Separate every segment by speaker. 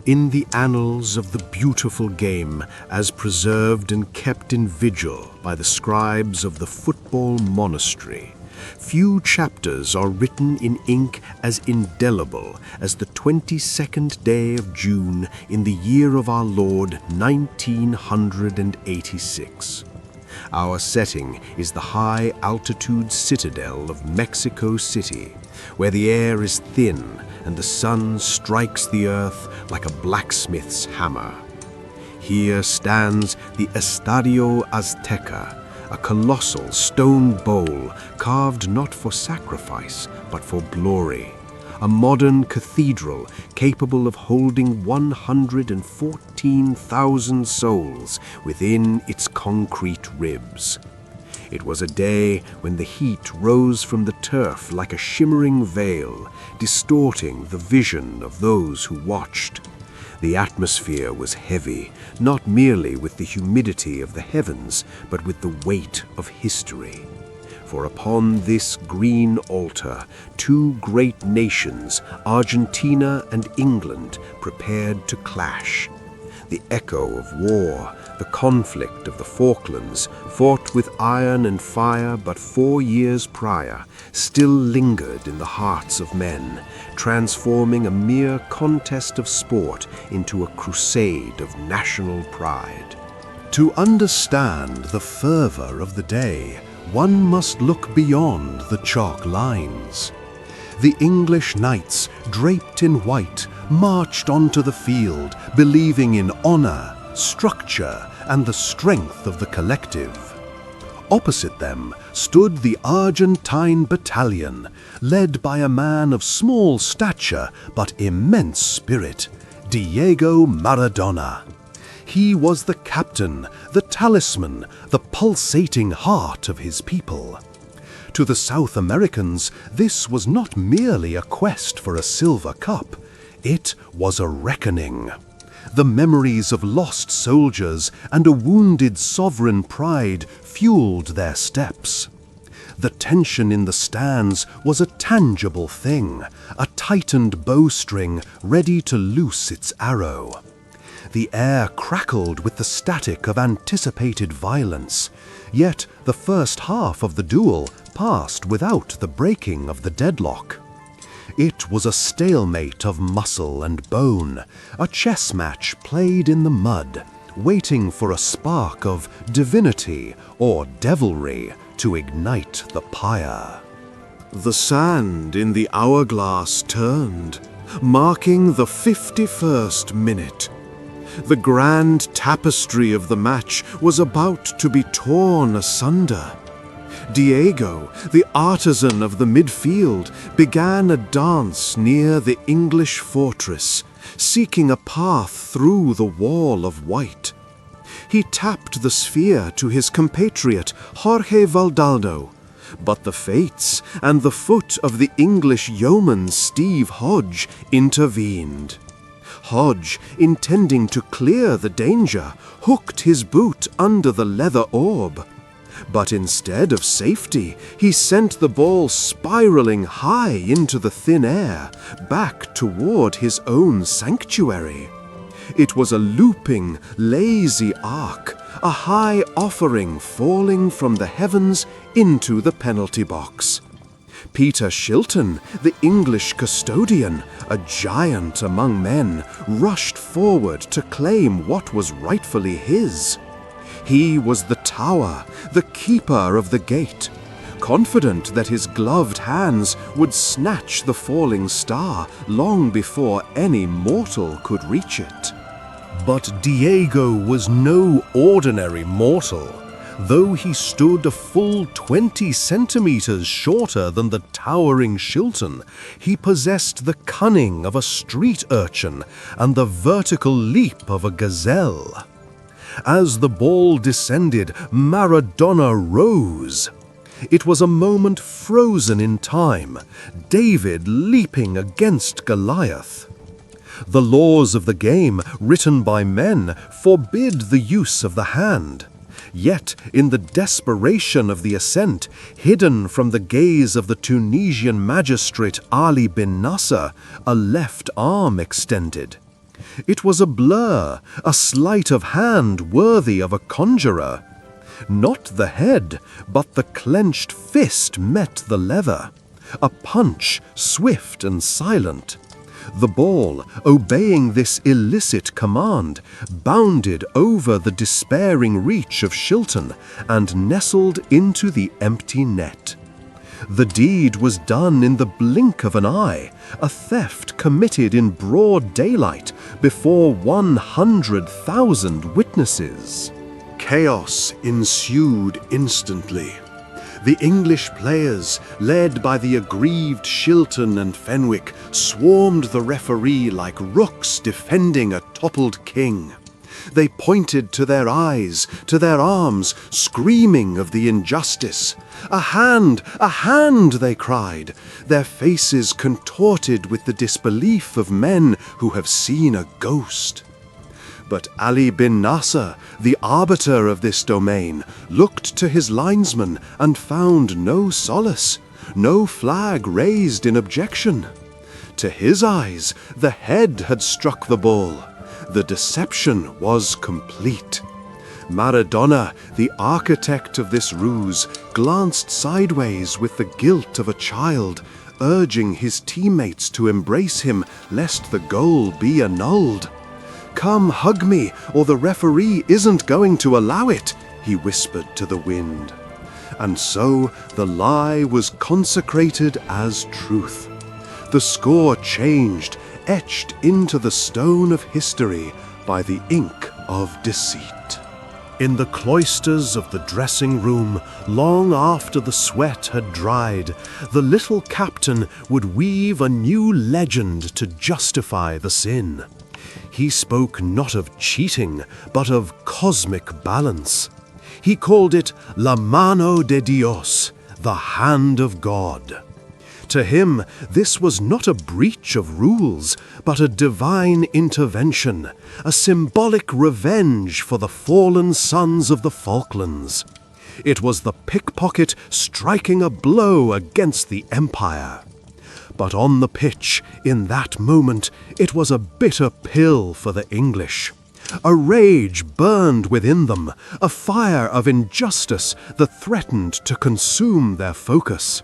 Speaker 1: In the annals of the beautiful game, as preserved and kept in vigil by the scribes of the Football Monastery, few chapters are written in ink as indelible as the 22nd day of June in the year of our Lord 1986. Our setting is the high-altitude citadel of Mexico City, where the air is thin and the sun strikes the earth like a blacksmith's hammer. Here stands the Estadio Azteca, a colossal stone bowl carved not for sacrifice but for glory, a modern cathedral capable of holding 114,000 souls within its concrete ribs. It was a day when the heat rose from the turf like a shimmering veil, distorting the vision of those who watched. The atmosphere was heavy, not merely with the humidity of the heavens, but with the weight of history. For upon this green altar, two great nations, Argentina and England, prepared to clash. The echo of war, the conflict of the Falklands, fought with iron and fire but 4 years prior, still lingered in the hearts of men, transforming a mere contest of sport into a crusade of national pride. To understand the fervor of the day, one must look beyond the chalk lines. The English knights, draped in white, marched onto the field, believing in honor, structure, and the strength of the collective. Opposite them stood the Argentine battalion, led by a man of small stature but immense spirit, Diego Maradona. He was the captain, the talisman, the pulsating heart of his people. To the South Americans, this was not merely a quest for a silver cup. It was a reckoning. The memories of lost soldiers and a wounded sovereign pride fueled their steps. The tension in the stands was a tangible thing, a tightened bowstring ready to loose its arrow. The air crackled with the static of anticipated violence, yet the first half of the duel passed without the breaking of the deadlock. It was a stalemate of muscle and bone, a chess match played in the mud, waiting for a spark of divinity or devilry to ignite the pyre. The sand in the hourglass turned, marking the 51st minute. The grand tapestry of the match was about to be torn asunder. Diego, the artisan of the midfield, began a dance near the English fortress, seeking a path through the wall of white. He tapped the sphere to his compatriot, Jorge Valdaldo, but the fates and the foot of the English yeoman Steve Hodge intervened. Hodge, intending to clear the danger, hooked his boot under the leather orb. But instead of safety, he sent the ball spiraling high into the thin air, back toward his own sanctuary. It was a looping, lazy arc, a high offering falling from the heavens into the penalty box. Peter Shilton, the English custodian, a giant among men, rushed forward to claim what was rightfully his. He was the tower, the keeper of the gate, confident that his gloved hands would snatch the falling star long before any mortal could reach it. But Diego was no ordinary mortal. Though he stood a full 20 centimeters shorter than the towering Shilton, he possessed the cunning of a street urchin and the vertical leap of a gazelle. As the ball descended, Maradona rose. It was a moment frozen in time, David leaping against Goliath. The laws of the game, written by men, forbid the use of the hand. Yet, in the desperation of the ascent, hidden from the gaze of the Tunisian magistrate Ali bin Nasser, a left arm extended. It was a blur, a sleight of hand worthy of a conjurer. Not the head, but the clenched fist met the lever. A punch, swift and silent. The ball, obeying this illicit command, bounded over the despairing reach of Shilton and nestled into the empty net. The deed was done in the blink of an eye, a theft committed in broad daylight before 100,000 witnesses. Chaos ensued instantly. The English players, led by the aggrieved Shilton and Fenwick, swarmed the referee like rooks defending a toppled king. They pointed to their eyes, to their arms, screaming of the injustice. A hand, they cried, their faces contorted with the disbelief of men who have seen a ghost. But Ali bin Nasser, the arbiter of this domain, looked to his linesman and found no solace, no flag raised in objection. To his eyes, the head had struck the ball. The deception was complete. Maradona, the architect of this ruse, glanced sideways with the guilt of a child, urging his teammates to embrace him lest the goal be annulled. "Come, hug me, or the referee isn't going to allow it," he whispered to the wind. And so the lie was consecrated as truth. The score changed, etched into the stone of history by the ink of deceit. In the cloisters of the dressing room, long after the sweat had dried, the little captain would weave a new legend to justify the sin. He spoke not of cheating, but of cosmic balance. He called it La Mano de Dios, the hand of God. To him, this was not a breach of rules, but a divine intervention, a symbolic revenge for the fallen sons of the Falklands. It was the pickpocket striking a blow against the empire. But on the pitch, in that moment, it was a bitter pill for the English. A rage burned within them, a fire of injustice that threatened to consume their focus.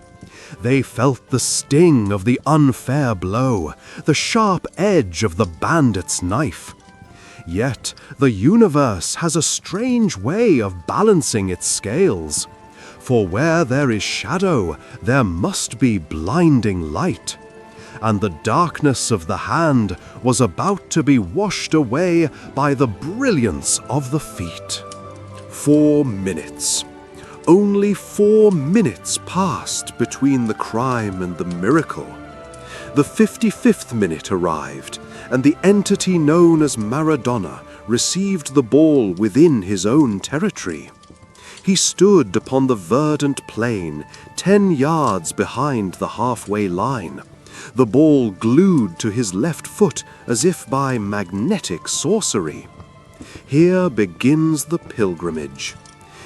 Speaker 1: They felt the sting of the unfair blow, the sharp edge of the bandit's knife. Yet the universe has a strange way of balancing its scales. For where there is shadow, there must be blinding light. And the darkness of the hand was about to be washed away by the brilliance of the feet. 4 minutes. Only 4 minutes passed between the crime and the miracle. The 55th minute arrived, and the entity known as Maradona received the ball within his own territory. He stood upon the verdant plain, 10 yards behind the halfway line, the ball glued to his left foot as if by magnetic sorcery. Here begins the pilgrimage.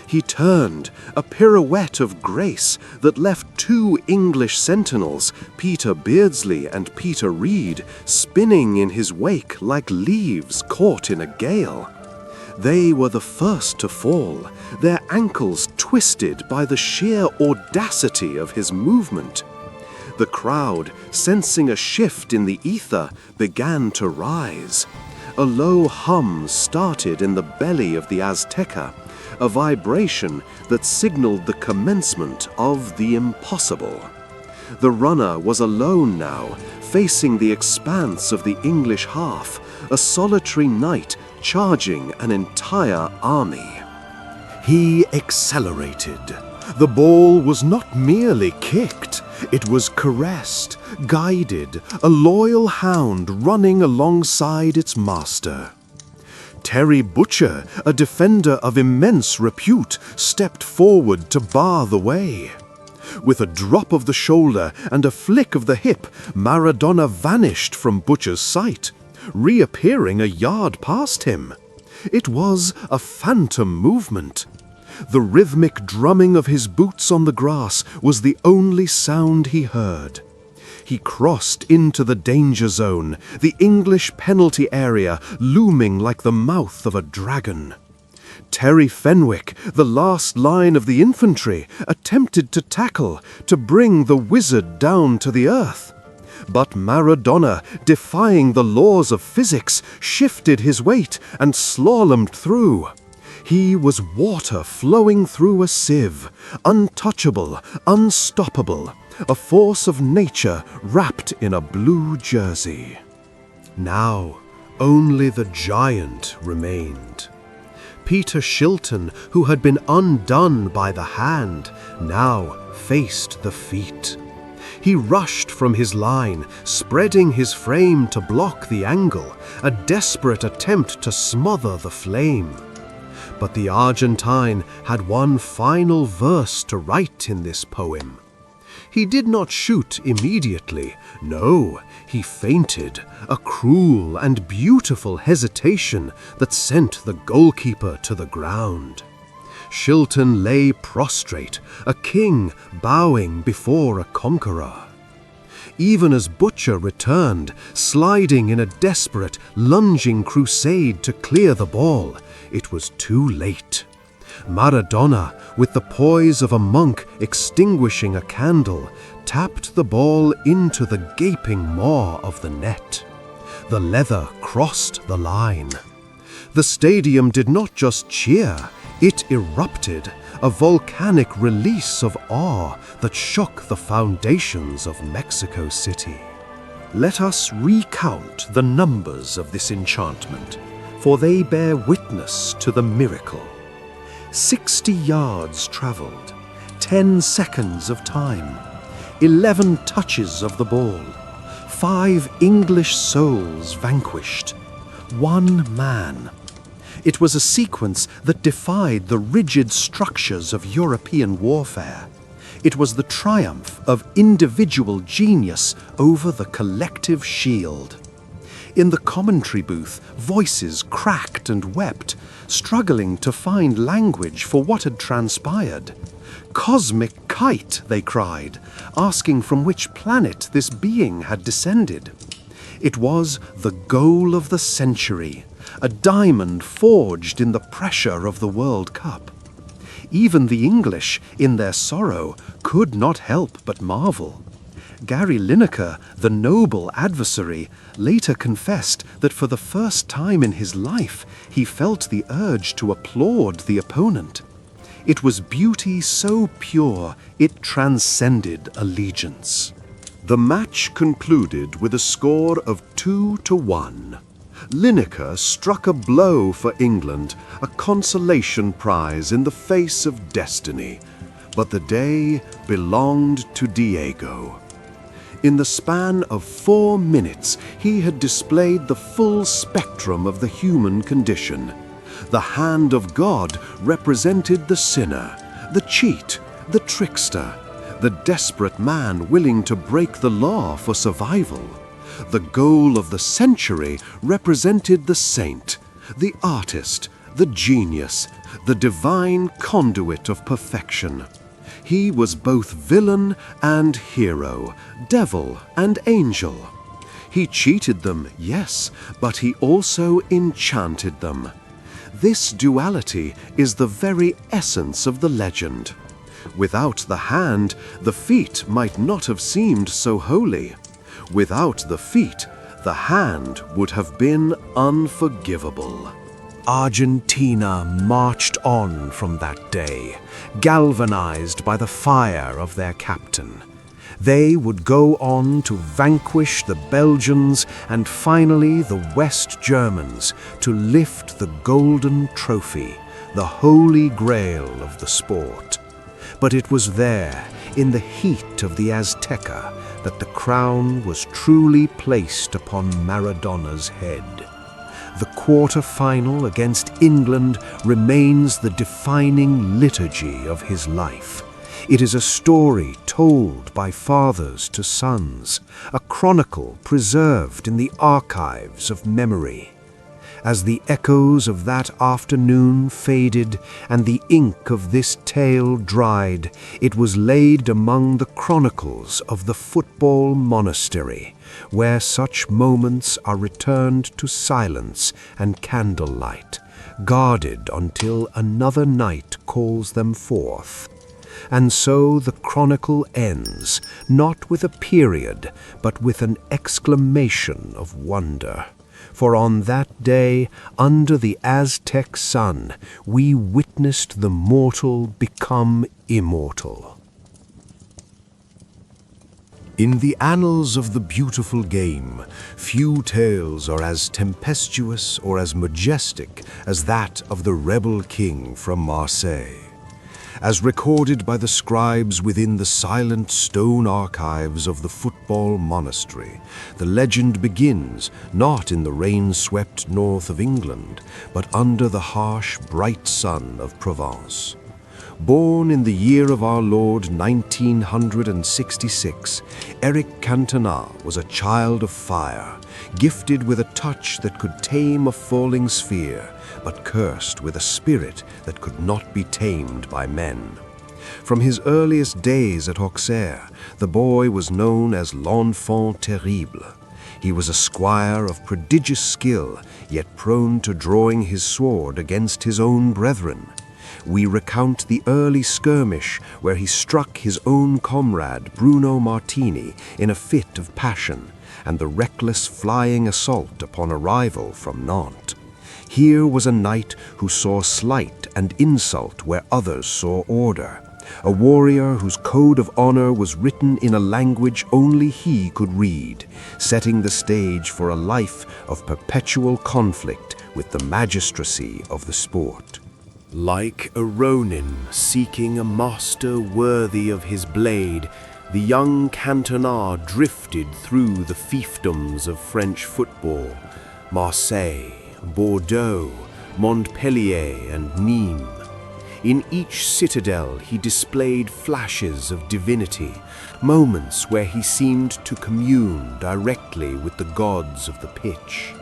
Speaker 1: He turned, a pirouette of grace that left 2 English sentinels, Peter Beardsley and Peter Reed, spinning in his wake like leaves caught in a gale. They were the first to fall, their ankles twisted by the sheer audacity of his movement. The crowd, sensing a shift in the ether, began to rise. A low hum started in the belly of the Azteca, a vibration that signaled the commencement of the impossible. The runner was alone now, facing the expanse of the English half, a solitary knight charging an entire army. He accelerated. The ball was not merely kicked, it was caressed, guided, a loyal hound running alongside its master. Terry Butcher, a defender of immense repute, stepped forward to bar the way. With a drop of the shoulder and a flick of the hip, Maradona vanished from Butcher's sight, reappearing a yard past him. It was a phantom movement. The rhythmic drumming of his boots on the grass was the only sound he heard. He crossed into the danger zone, the English penalty area looming like the mouth of a dragon. Terry Fenwick, the last line of the infantry, attempted to tackle, to bring the wizard down to the earth. But Maradona, defying the laws of physics, shifted his weight and slalomed through. He was water flowing through a sieve, untouchable, unstoppable, a force of nature wrapped in a blue jersey. Now, only the giant remained. Peter Shilton, who had been undone by the hand, now faced the feet. He rushed from his line, spreading his frame to block the angle, a desperate attempt to smother the flame. But the Argentine had one final verse to write in this poem. He did not shoot immediately. No, he feinted, a cruel and beautiful hesitation that sent the goalkeeper to the ground. Shilton lay prostrate, a king bowing before a conqueror. Even as Butcher returned, sliding in a desperate, lunging crusade to clear the ball, it was too late. Maradona, with the poise of a monk extinguishing a candle, tapped the ball into the gaping maw of the net. The leather crossed the line. The stadium did not just cheer, it erupted, a volcanic release of awe that shook the foundations of Mexico City. Let us recount the numbers of this enchantment, for they bear witness to the miracle. 60 yards travelled, 10 seconds of time, 11 touches of the ball, 5 English souls vanquished, 1 man. It was a sequence that defied the rigid structures of European warfare. It was the triumph of individual genius over the collective shield. In the commentary booth, voices cracked and wept, struggling to find language for what had transpired. "Cosmic kite," they cried, asking from which planet this being had descended. It was the goal of the century, a diamond forged in the pressure of the World Cup. Even the English, in their sorrow, could not help but marvel. Gary Lineker, the noble adversary, later confessed that for the first time in his life he felt the urge to applaud the opponent. It was beauty so pure it transcended allegiance. The match concluded with a score of 2-1. Lineker struck a blow for England, a consolation prize in the face of destiny. But the day belonged to Diego. In the span of 4 minutes, he had displayed the full spectrum of the human condition. The hand of God represented the sinner, the cheat, the trickster, the desperate man willing to break the law for survival. The goal of the century represented the saint, the artist, the genius, the divine conduit of perfection. He was both villain and hero, devil and angel. He cheated them, yes, but he also enchanted them. This duality is the very essence of the legend. Without the hand, the feet might not have seemed so holy. Without the feet, the hand would have been unforgivable. Argentina marched on from that day, galvanized by the fire of their captain. They would go on to vanquish the Belgians and finally the West Germans to lift the golden trophy, the holy grail of the sport. But it was there, in the heat of the Azteca, that the crown was truly placed upon Maradona's head. The quarter-final against England remains the defining liturgy of his life. It is a story told by fathers to sons, a chronicle preserved in the archives of memory. As the echoes of that afternoon faded and the ink of this tale dried, it was laid among the chronicles of the Football Monastery, where such moments are returned to silence and candlelight, guarded until another night calls them forth. And so the chronicle ends, not with a period, but with an exclamation of wonder. For on that day, under the Aztec sun, we witnessed the mortal become immortal. In the annals of the beautiful game, few tales are as tempestuous or as majestic as that of the rebel king from Marseille. As recorded by the scribes within the silent stone archives of the Football Monastery, the legend begins not in the rain-swept north of England, but under the harsh, bright sun of Provence. Born in the year of our Lord 1966, Eric Cantona was a child of fire, gifted with a touch that could tame a falling sphere, but cursed with a spirit that could not be tamed by men. From his earliest days at Auxerre, the boy was known as l'enfant terrible. He was a squire of prodigious skill, yet prone to drawing his sword against his own brethren. We recount the early skirmish where he struck his own comrade Bruno Martini in a fit of passion, and the reckless flying assault upon a rival from Nantes. Here was a knight who saw slight and insult where others saw order, a warrior whose code of honor was written in a language only he could read, setting the stage for a life of perpetual conflict with the magistracy of the sport. Like a ronin seeking a master worthy of his blade, the young Cantona drifted through the fiefdoms of French football, Marseille, Bordeaux, Montpellier, and Nîmes. In each citadel he displayed flashes of divinity, moments where he seemed to commune directly with the gods of the pitch.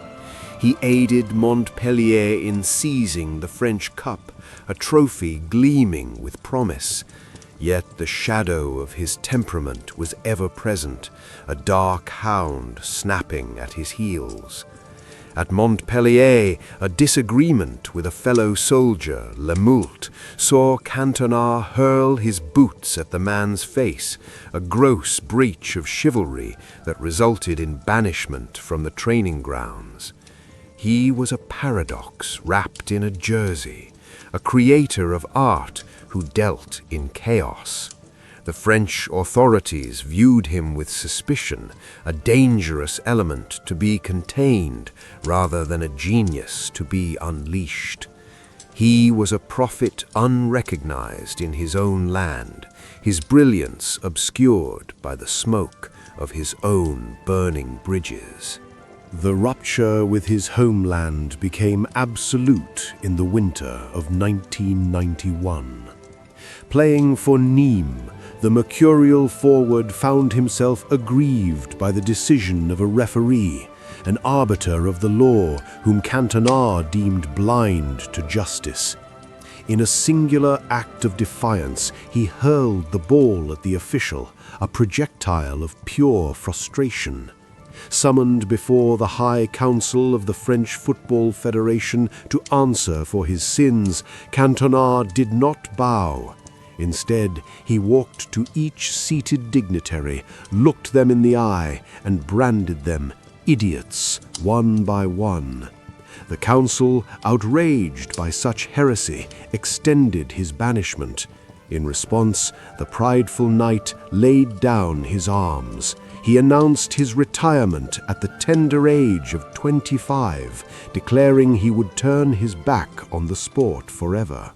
Speaker 1: He aided Montpellier in seizing the French Cup, a trophy gleaming with promise. Yet the shadow of his temperament was ever present, a dark hound snapping at his heels. At Montpellier, a disagreement with a fellow soldier, Lemoult, saw Cantona hurl his boots at the man's face, a gross breach of chivalry that resulted in banishment from the training grounds. He was a paradox wrapped in a jersey, a creator of art who dealt in chaos. The French authorities viewed him with suspicion, a dangerous element to be contained rather than a genius to be unleashed. He was a prophet unrecognized in his own land, his brilliance obscured by the smoke of his own burning bridges. The rupture with his homeland became absolute in the winter of 1991. Playing for Nîmes, the mercurial forward found himself aggrieved by the decision of a referee, an arbiter of the law whom Cantona deemed blind to justice. In a singular act of defiance, he hurled the ball at the official, a projectile of pure frustration. Summoned before the High Council of the French Football Federation to answer for his sins, Cantona did not bow. Instead, he walked to each seated dignitary, looked them in the eye, and branded them idiots one by one. The council, outraged by such heresy, extended his banishment. In response, the prideful knight laid down his arms. He announced his retirement at the tender age of 25, declaring he would turn his back on the sport forever.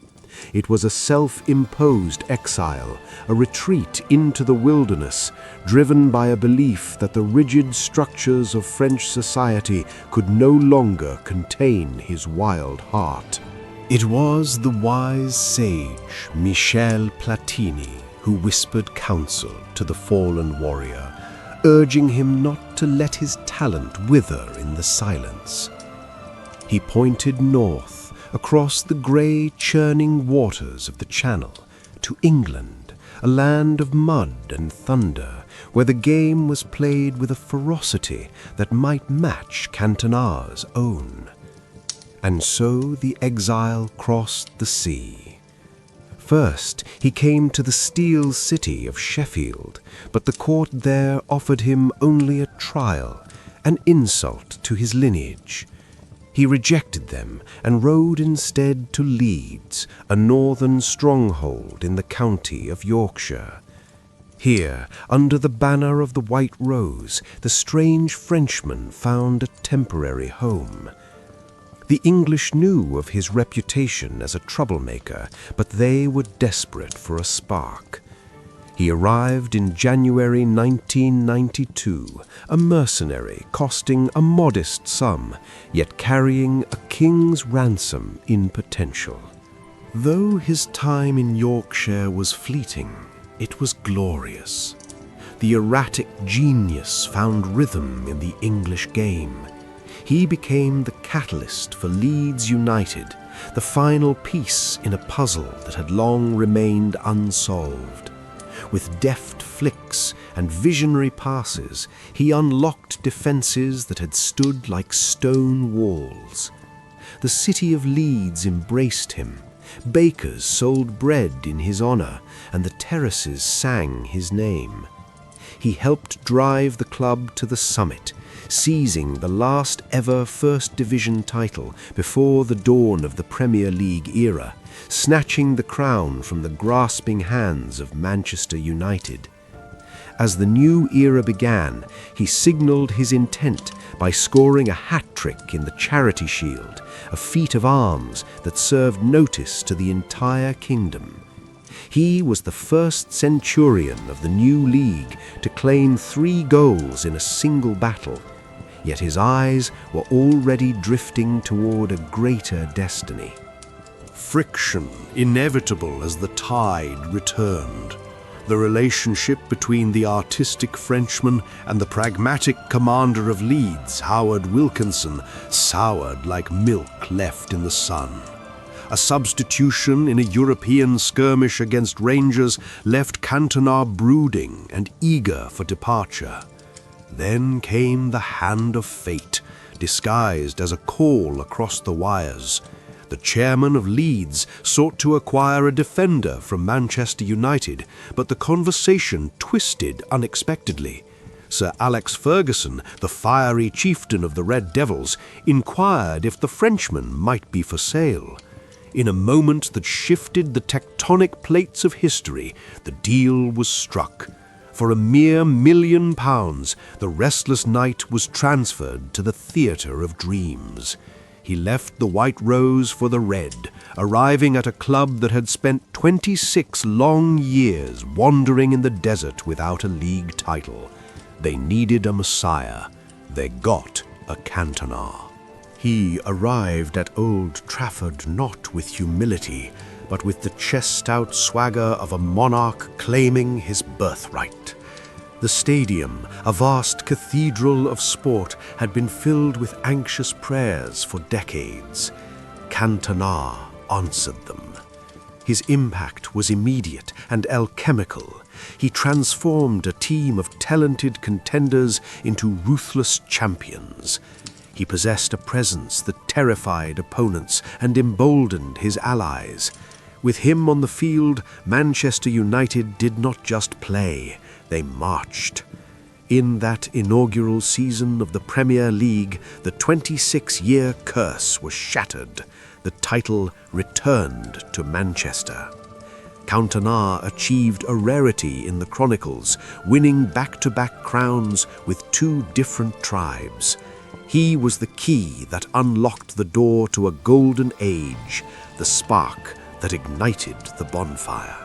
Speaker 1: It was a self-imposed exile, a retreat into the wilderness, driven by a belief that the rigid structures of French society could no longer contain his wild heart. It was the wise sage Michel Platini who whispered counsel to the fallen warrior, urging him not to let his talent wither in the silence. He pointed north, across the grey, churning waters of the Channel, to England, a land of mud and thunder, where the game was played with a ferocity that might match Cantona's own. And so the exile crossed the sea. First, he came to the steel city of Sheffield, but the court there offered him only a trial, an insult to his lineage. He rejected them and rode instead to Leeds, a northern stronghold in the county of Yorkshire. Here, under the banner of the White Rose, the strange Frenchman found a temporary home. The English knew of his reputation as a troublemaker, but they were desperate for a spark. He arrived in January 1992, a mercenary costing a modest sum, yet carrying a king's ransom in potential. Though his time in Yorkshire was fleeting, it was glorious. The erratic genius found rhythm in the English game. He became the catalyst for Leeds United, the final piece in a puzzle that had long remained unsolved. With deft flicks and visionary passes, he unlocked defences that had stood like stone walls. The city of Leeds embraced him. Bakers sold bread in his honour, and the terraces sang his name. He helped drive the club to the summit, seizing the last ever First Division title before the dawn of the Premier League era, snatching the crown from the grasping hands of Manchester United. As the new era began, he signalled his intent by scoring a hat-trick in the Charity Shield, a feat of arms that served notice to the entire kingdom. He was the first centurion of the new league to claim 3 goals in a single battle, yet his eyes were already drifting toward a greater destiny. Friction inevitable as the tide returned. The relationship between the artistic Frenchman and the pragmatic commander of Leeds, Howard Wilkinson, soured like milk left in the sun. A substitution in a European skirmish against Rangers left Cantona brooding and eager for departure. Then came the hand of fate, disguised as a call across the wires. The chairman of Leeds sought to acquire a defender from Manchester United, but the conversation twisted unexpectedly. Sir Alex Ferguson, the fiery chieftain of the Red Devils, inquired if the Frenchman might be for sale. In a moment that shifted the tectonic plates of history, the deal was struck. For a mere £1 million, the restless knight was transferred to the theatre of dreams. He left the White Rose for the Red, arriving at a club that had spent 26 long years wandering in the desert without a league title. They needed a messiah. They got a Cantona. He arrived at Old Trafford not with humility, but with the chest-out swagger of a monarch claiming his birthright. The stadium, a vast cathedral of sport, had been filled with anxious prayers for decades. Cantona answered them. His impact was immediate and alchemical. He transformed a team of talented contenders into ruthless champions. He possessed a presence that terrified opponents and emboldened his allies. With him on the field, Manchester United did not just play, they marched. In that inaugural season of the Premier League, the 26-year curse was shattered. The title returned to Manchester. Cantona achieved a rarity in the chronicles, winning back-to-back crowns with 2 different tribes. He was the key that unlocked the door to a golden age, the spark that ignited the bonfire.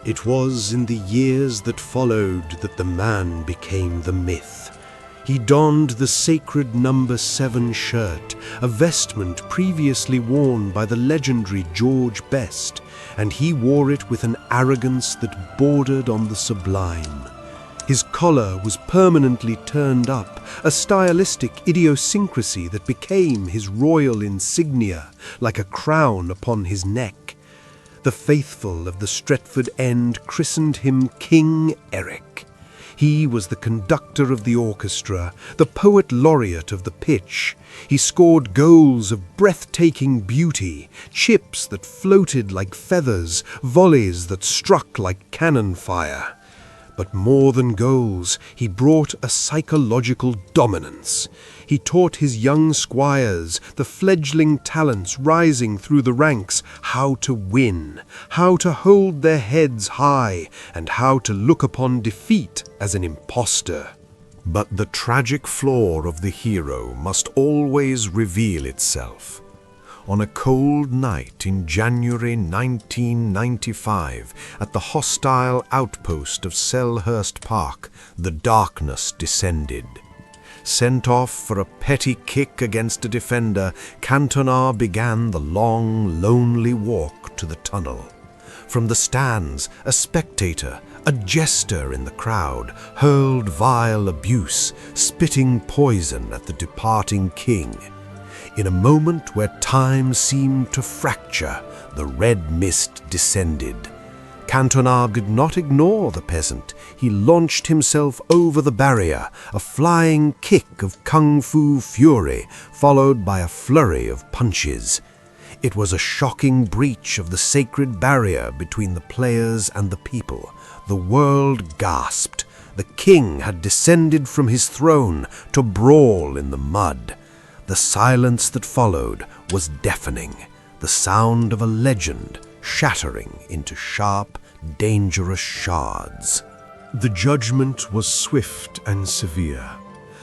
Speaker 1: It was in the years that followed that the man became the myth. He donned the sacred number 7 shirt, a vestment previously worn by the legendary George Best, and he wore it with an arrogance that bordered on the sublime. His collar was permanently turned up, a stylistic idiosyncrasy that became his royal insignia, like a crown upon his neck. The faithful of the Stretford End christened him King Eric. He was the conductor of the orchestra, the poet laureate of the pitch. He scored goals of breathtaking beauty, chips that floated like feathers, volleys that struck like cannon fire. But more than goals, he brought a psychological dominance. He taught his young squires, the fledgling talents rising through the ranks, how to win, how to hold their heads high, and how to look upon defeat as an impostor. But the tragic flaw of the hero must always reveal itself. On a cold night in January 1995, at the hostile outpost of Selhurst Park, the darkness descended. Sent off for a petty kick against a defender, Cantona began the long, lonely walk to the tunnel. From the stands, a spectator, a jester in the crowd, hurled vile abuse, spitting poison at the departing king. In a moment where time seemed to fracture, the red mist descended. Cantona did not ignore the peasant. He launched himself over the barrier, a flying kick of kung fu fury, followed by a flurry of punches. It was a shocking breach of the sacred barrier between the players and the people. The world gasped. The king had descended from his throne to brawl in the mud. The silence that followed was deafening, the sound of a legend shattering into sharp, dangerous shards. The judgment was swift and severe.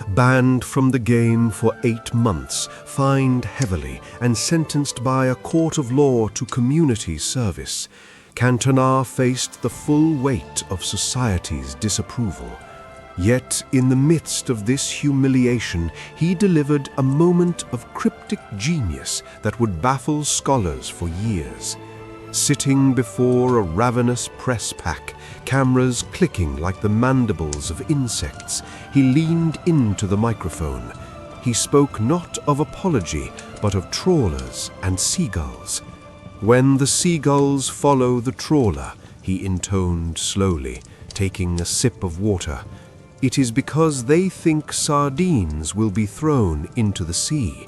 Speaker 1: Banned from the game for 8 months, fined heavily, and sentenced by a court of law to community service, Cantona faced the full weight of society's disapproval. Yet, in the midst of this humiliation, he delivered a moment of cryptic genius that would baffle scholars for years. Sitting before a ravenous press pack, cameras clicking like the mandibles of insects, he leaned into the microphone. He spoke not of apology, but of trawlers and seagulls. "When the seagulls follow the trawler," he intoned slowly, taking a sip of water, "it is because they think sardines will be thrown into the sea."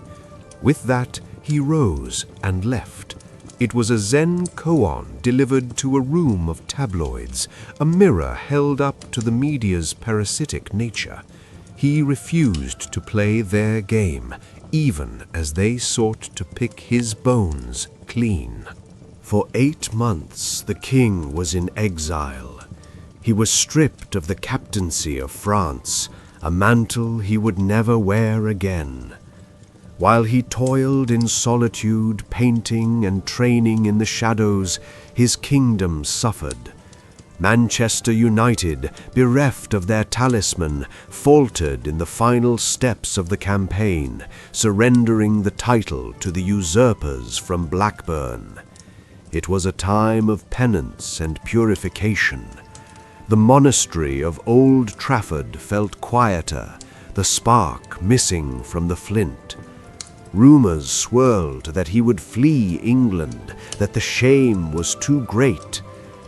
Speaker 1: With that, he rose and left. It was a Zen koan delivered to a room of tabloids, a mirror held up to the media's parasitic nature. He refused to play their game, even as they sought to pick his bones clean. For 8 months, the king was in exile. He was stripped of the captaincy of France, a mantle he would never wear again. While he toiled in solitude, painting and training in the shadows, his kingdom suffered. Manchester United, bereft of their talisman, faltered in the final steps of the campaign, surrendering the title to the usurpers from Blackburn. It was a time of penance and purification. The monastery of Old Trafford felt quieter, the spark missing from the flint. Rumours swirled that he would flee England, that the shame was too great.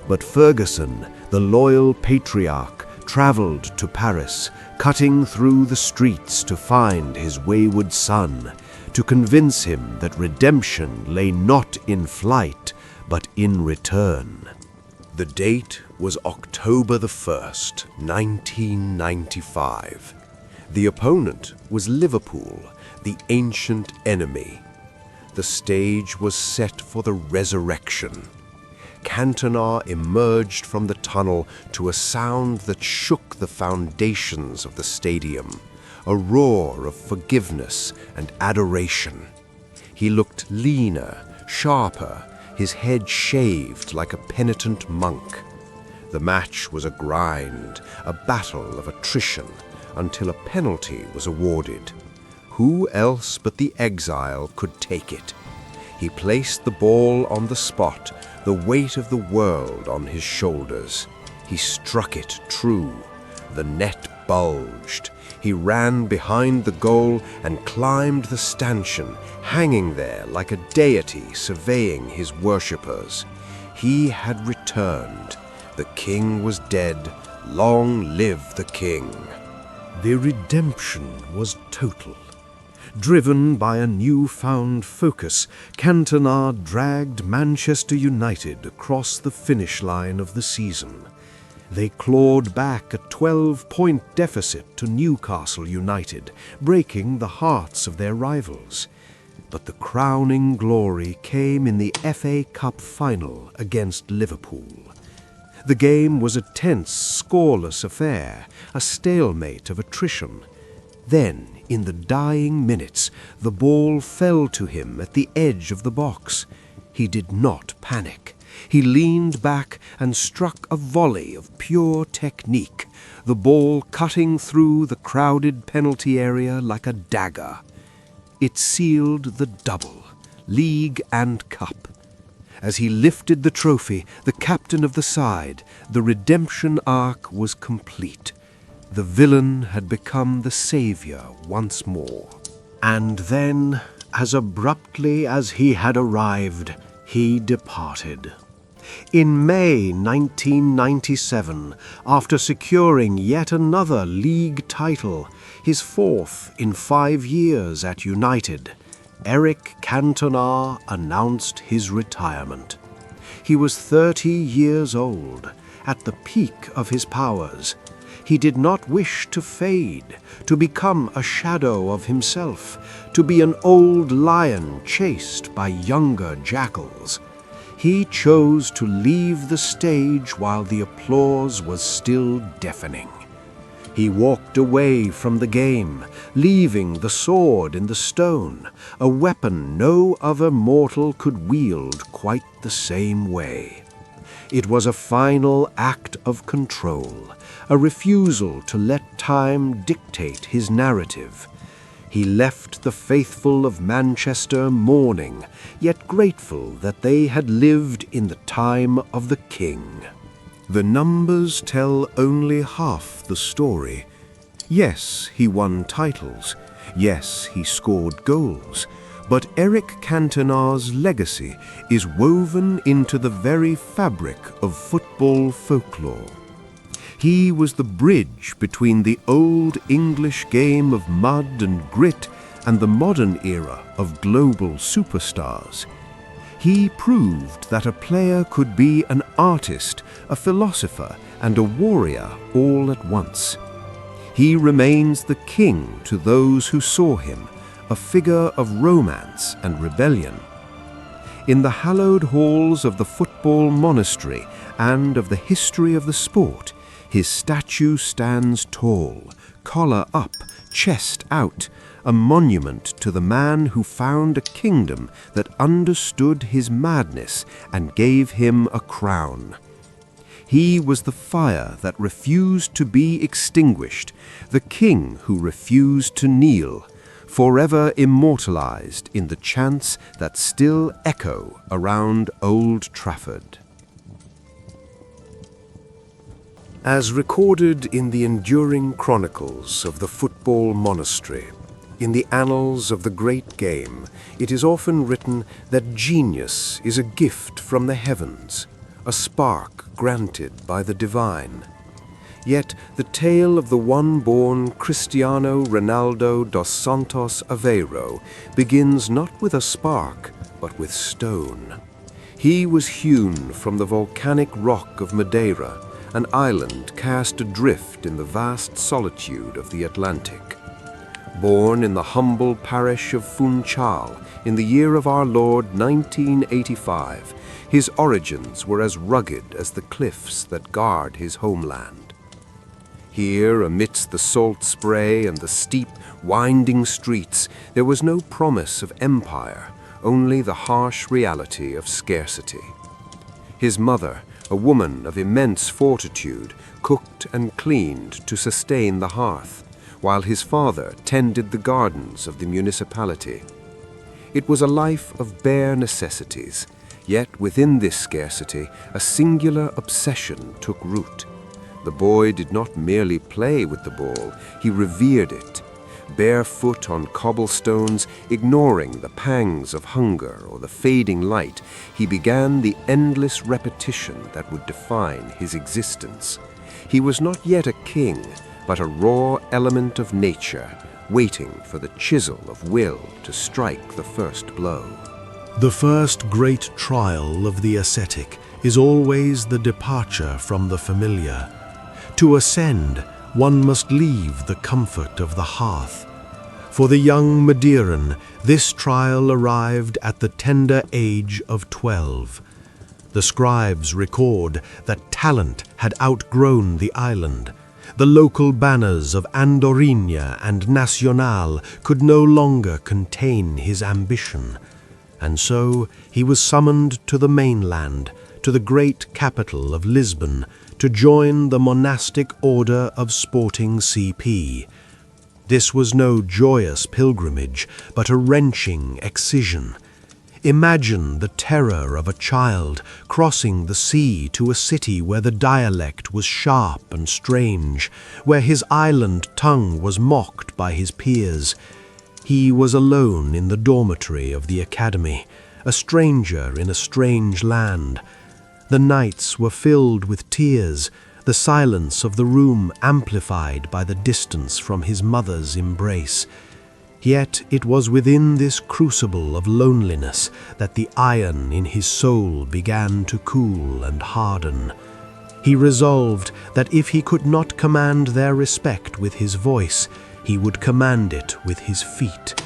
Speaker 1: But Ferguson, the loyal patriarch, travelled to Paris, cutting through the streets to find his wayward son, to convince him that redemption lay not in flight, but in return. The date was October the 1st, 1995. The opponent was Liverpool, the ancient enemy. The stage was set for the resurrection. Cantona emerged from the tunnel to a sound that shook the foundations of the stadium, a roar of forgiveness and adoration. He looked leaner, sharper, his head shaved like a penitent monk. The match was a grind, a battle of attrition, until a penalty was awarded. Who else but the exile could take it? He placed the ball on the spot, the weight of the world on his shoulders. He struck it true. The net bulged. He ran behind the goal and climbed the stanchion, hanging there like a deity surveying his worshippers. He had returned. The king was dead. Long live the king. The redemption was total. Driven by a newfound focus, Cantona dragged Manchester United across the finish line of the season. They clawed back a 12-point deficit to Newcastle United, breaking the hearts of their rivals. But the crowning glory came in the FA Cup final against Liverpool. The game was a tense, scoreless affair, a stalemate of attrition. Then, in the dying minutes, the ball fell to him at the edge of the box. He did not panic. He leaned back and struck a volley of pure technique, the ball cutting through the crowded penalty area like a dagger. It sealed the double, league and cup. As he lifted the trophy, the captain of the side, the redemption arc was complete. The villain had become the savior once more. And then, as abruptly as he had arrived, he departed. In May 1997, after securing yet another league title, his fourth in 5 years at United, Eric Cantona announced his retirement. He was 30 years old, at the peak of his powers. He did not wish to fade, to become a shadow of himself, to be an old lion chased by younger jackals. He chose to leave the stage while the applause was still deafening. He walked away from the game, leaving the sword in the stone, a weapon no other mortal could wield quite the same way. It was a final act of control, a refusal to let time dictate his narrative. He left the faithful of Manchester mourning, yet grateful that they had lived in the time of the king. The numbers tell only half the story. Yes, he won titles. Yes, he scored goals. But Eric Cantona's legacy is woven into the very fabric of football folklore. He was the bridge between the old English game of mud and grit and the modern era of global superstars. He proved that a player could be an artist, a philosopher, and a warrior all at once. He remains the king to those who saw him, a figure of romance and rebellion. In the hallowed halls of the Football Monastery and of the history of the sport, his statue stands tall, collar up, chest out, a monument to the man who found a kingdom that understood his madness and gave him a crown. He was the fire that refused to be extinguished, the king who refused to kneel, forever immortalized in the chants that still echo around Old Trafford. As recorded in the enduring chronicles of the Football Monastery, in the annals of the great game, it is often written that genius is a gift from the heavens, a spark granted by the divine. Yet the tale of the one-born Cristiano Ronaldo dos Santos Aveiro begins not with a spark, but with stone. He was hewn from the volcanic rock of Madeira, an island cast adrift in the vast solitude of the Atlantic. Born in the humble parish of Funchal in the year of our Lord 1985, his origins were as rugged as the cliffs that guard his homeland. Here, amidst the salt spray and the steep, winding streets, there was no promise of empire, only the harsh reality of scarcity. His mother, a woman of immense fortitude, cooked and cleaned to sustain the hearth, while his father tended the gardens of the municipality. It was a life of bare necessities, yet within this scarcity a singular obsession took root. The boy did not merely play with the ball, he revered it. Barefoot on cobblestones, ignoring the pangs of hunger or the fading light, he began the endless repetition that would define his existence. He was not yet a king, but a raw element of nature, waiting for the chisel of will to strike the first blow.
Speaker 2: The first great trial of the ascetic is always the departure from the familiar. To ascend, one must leave the comfort of the hearth. For the young Madeiran, this trial arrived at the tender age of 12. The scribes record that talent had outgrown the island. The local banners of Andorinha and Nacional could no longer contain his ambition. And so he was summoned to the mainland, to the great capital of Lisbon, to join the monastic order of sporting CP. This was no joyous pilgrimage, but a wrenching excision. Imagine the terror of a child crossing the sea to a city where the dialect was sharp and strange, where his island tongue was mocked by his peers. He was alone in the dormitory of the academy, a stranger in a strange land. The nights were filled with tears, the silence of the room amplified by the distance from his mother's embrace. Yet it was within this crucible of loneliness that the iron in his soul began to cool and harden. He resolved that if he could not command their respect with his voice, he would command it with his feet.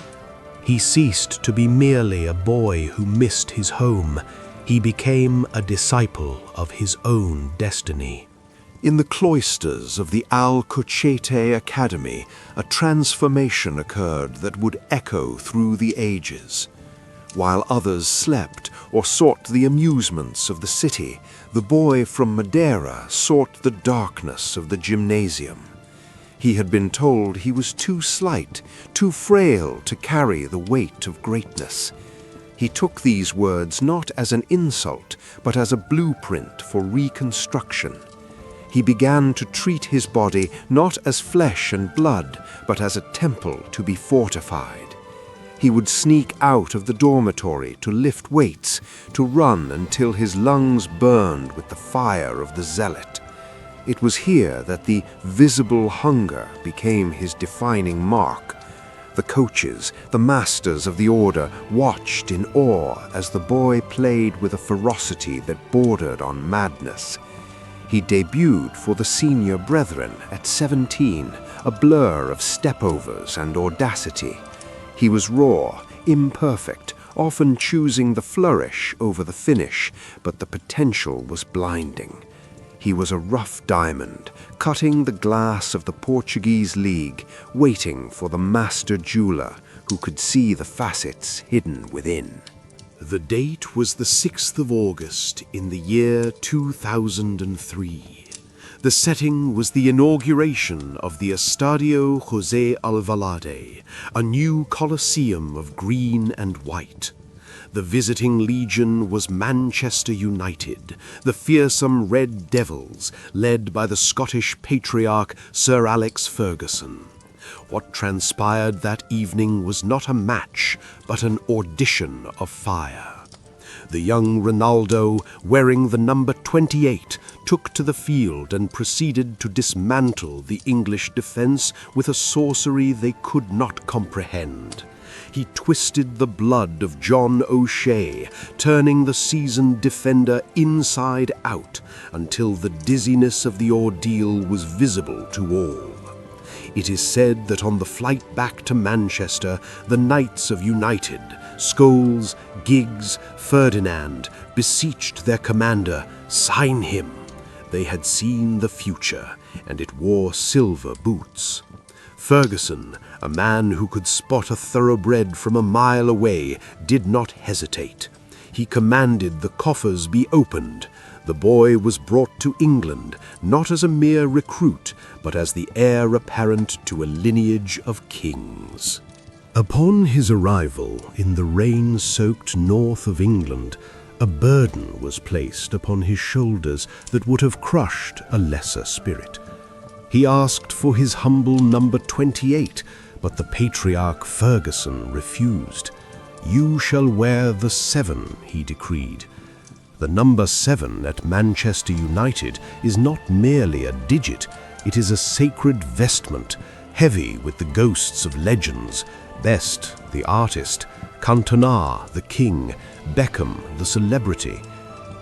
Speaker 2: He ceased to be merely a boy who missed his home. He became a disciple of his own destiny.
Speaker 3: In the cloisters of the Alcochete Academy, a transformation occurred that would echo through the ages. While others slept or sought the amusements of the city, the boy from Madeira sought the darkness of the gymnasium. He had been told he was too slight, too frail to carry the weight of greatness. He took these words not as an insult, but as a blueprint for reconstruction. He began to treat his body not as flesh and blood, but as a temple to be fortified. He would sneak out of the dormitory to lift weights, to run until his lungs burned with the fire of the zealot. It was here that the visible hunger became his defining mark. The coaches, the masters of the order, watched in awe as the boy played with a ferocity that bordered on madness. He debuted for the senior brethren at 17, a blur of stepovers and audacity. He was raw, imperfect, often choosing the flourish over the finish, but the potential was blinding. He was a rough diamond, cutting the glass of the Portuguese league, waiting for the master jeweler who could see the facets hidden within.
Speaker 2: The date was the 6th of August in the year 2003. The setting was the inauguration of the Estadio José Alvalade, a new coliseum of green and white. The visiting legion was Manchester United, the fearsome Red Devils, led by the Scottish patriarch Sir Alex Ferguson. What transpired that evening was not a match, but an audition of fire. The young Ronaldo, wearing the number 28, took to the field and proceeded to dismantle the English defence with a sorcery they could not comprehend. He twisted the blood of John O'Shea, turning the seasoned defender inside out until the dizziness of the ordeal was visible to all. It is said that on the flight back to Manchester, the Knights of United, Scholes, Giggs, Ferdinand, beseeched their commander, "Sign him." They had seen the future, and it wore silver boots. Ferguson, a man who could spot a thoroughbred from a mile away, did not hesitate. He commanded the coffers be opened. The boy was brought to England, not as a mere recruit, but as the heir apparent to a lineage of kings. Upon his arrival in the rain-soaked north of England, A burden was placed upon his shoulders that would have crushed a lesser spirit. He asked for his humble number 28, but the patriarch Ferguson refused. "You shall wear the 7, he decreed. The number 7 at Manchester United is not merely a digit, it is a sacred vestment, heavy with the ghosts of legends, Best, the artist, Cantona, the king, Beckham, the celebrity.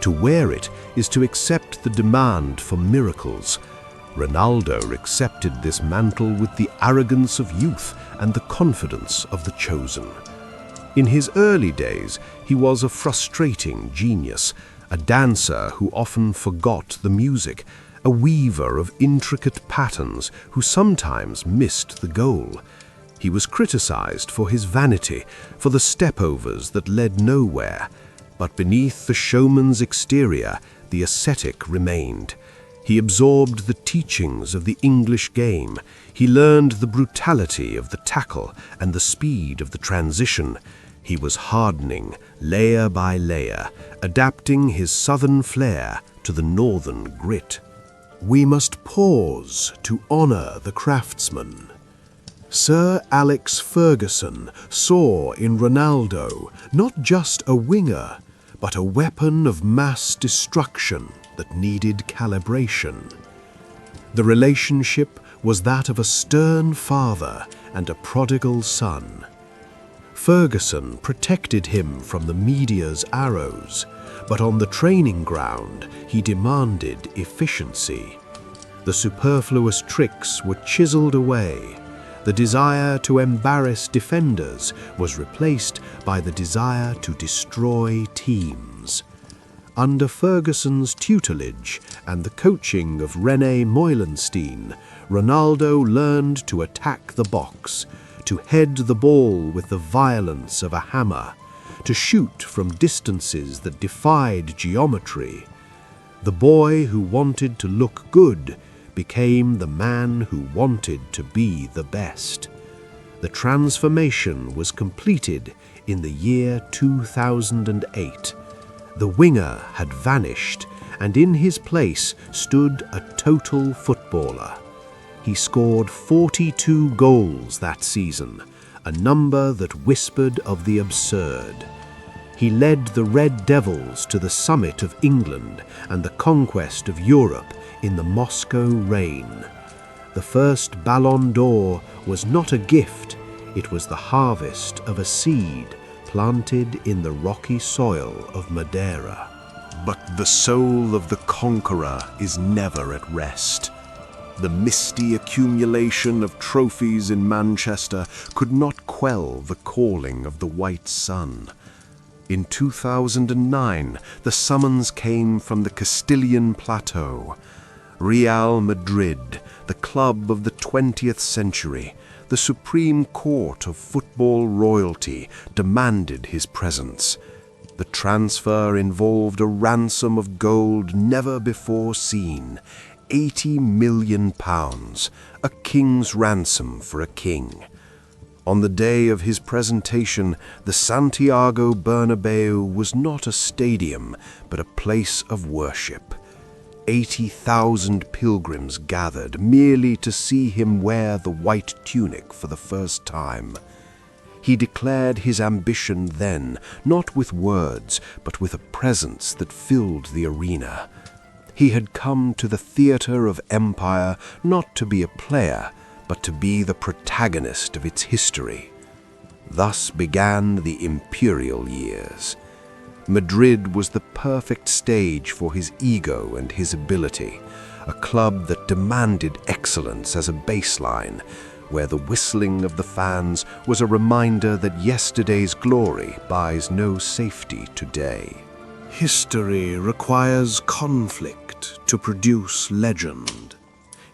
Speaker 2: To wear it is to accept the demand for miracles. Ronaldo accepted this mantle with the arrogance of youth and the confidence of the chosen. In his early days, he was a frustrating genius, a dancer who often forgot the music, a weaver of intricate patterns who sometimes missed the goal. He was criticized for his vanity, for the stepovers that led nowhere. But beneath the showman's exterior, the ascetic remained. He absorbed the teachings of the English game. He learned the brutality of the tackle and the speed of the transition. He was hardening, layer by layer, adapting his southern flair to the northern grit. We must pause to honor the craftsman. Sir Alex Ferguson saw in Ronaldo not just a winger, but a weapon of mass destruction that needed calibration. The relationship was that of a stern father and a prodigal son. Ferguson protected him from the media's arrows, but on the training ground he demanded efficiency. The superfluous tricks were chiseled away. The desire to embarrass defenders was replaced by the desire to destroy teams. Under Ferguson's tutelage and the coaching of René Moilenstein, Ronaldo learned to attack the box, to head the ball with the violence of a hammer, to shoot from distances that defied geometry. The boy who wanted to look good became the man who wanted to be the best. The transformation was completed in the year 2008. The winger had vanished, and in his place stood a total footballer. He scored 42 goals that season, a number that whispered of the absurd. He led the Red Devils to the summit of England and the conquest of Europe in the Moscow Rain. The first Ballon d'Or was not a gift, it was the harvest of a seed planted in the rocky soil of Madeira.
Speaker 3: But the soul of the conqueror is never at rest. The misty accumulation of trophies in Manchester could not quell the calling of the white sun. In 2009, the summons came from the Castilian plateau. Real Madrid, the club of the 20th century, the supreme court of football royalty, demanded his presence. The transfer involved a ransom of gold never before seen, £80 million, a king's ransom for a king. On the day of his presentation, the Santiago Bernabeu was not a stadium, but a place of worship. 80,000 pilgrims gathered merely to see him wear the white tunic for the first time. He declared his ambition then, not with words, but with a presence that filled the arena. He had come to the theater of empire not to be a player, but to be the protagonist of its history. Thus began the imperial years. Madrid was the perfect stage for his ego and his ability, a club that demanded excellence as a baseline, where the whistling of the fans was a reminder that yesterday's glory buys no safety today.
Speaker 1: History requires conflict to produce legend.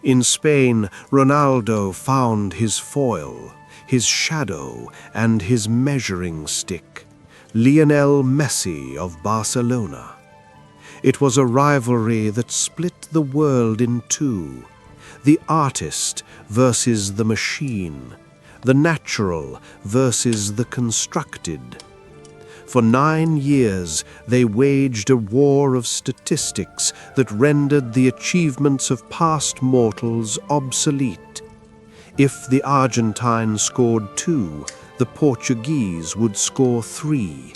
Speaker 1: In Spain, Ronaldo found his foil, his shadow, and his measuring stick. Lionel Messi of Barcelona. It was a rivalry that split the world in two. The artist versus the machine. The natural versus the constructed. For 9 years, they waged a war of statistics that rendered the achievements of past mortals obsolete. If the Argentine scored 2, the Portuguese would score 3.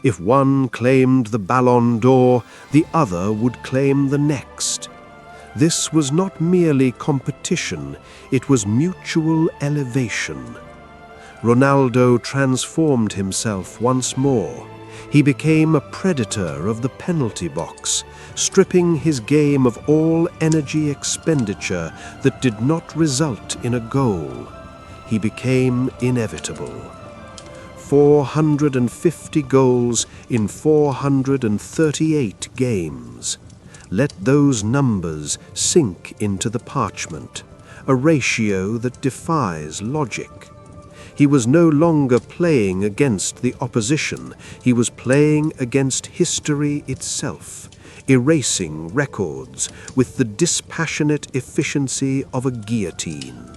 Speaker 1: If one claimed the Ballon d'Or, the other would claim the next. This was not merely competition, it was mutual elevation. Ronaldo transformed himself once more. He became a predator of the penalty box, stripping his game of all energy expenditure that did not result in a goal. He became inevitable. 450 goals in 438 games. Let those numbers sink into the parchment, a ratio that defies logic. He was no longer playing against the opposition, he was playing against history itself, erasing records with the dispassionate efficiency of a guillotine.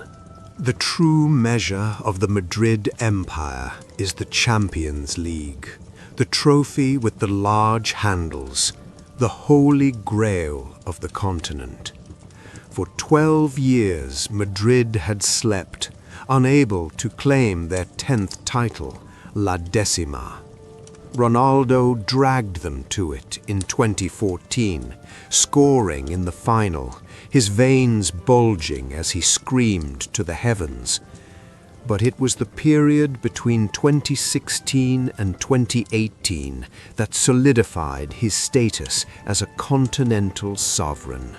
Speaker 2: The true measure of the Madrid Empire is the Champions League, the trophy with the large handles, the holy grail of the continent. For 12 years, Madrid had slept, unable to claim their 10th title, La Decima. Ronaldo dragged them to it in 2014, scoring in the final, his veins bulging as he screamed to the heavens. But it was the period between 2016 and 2018 that solidified his status as a continental sovereign.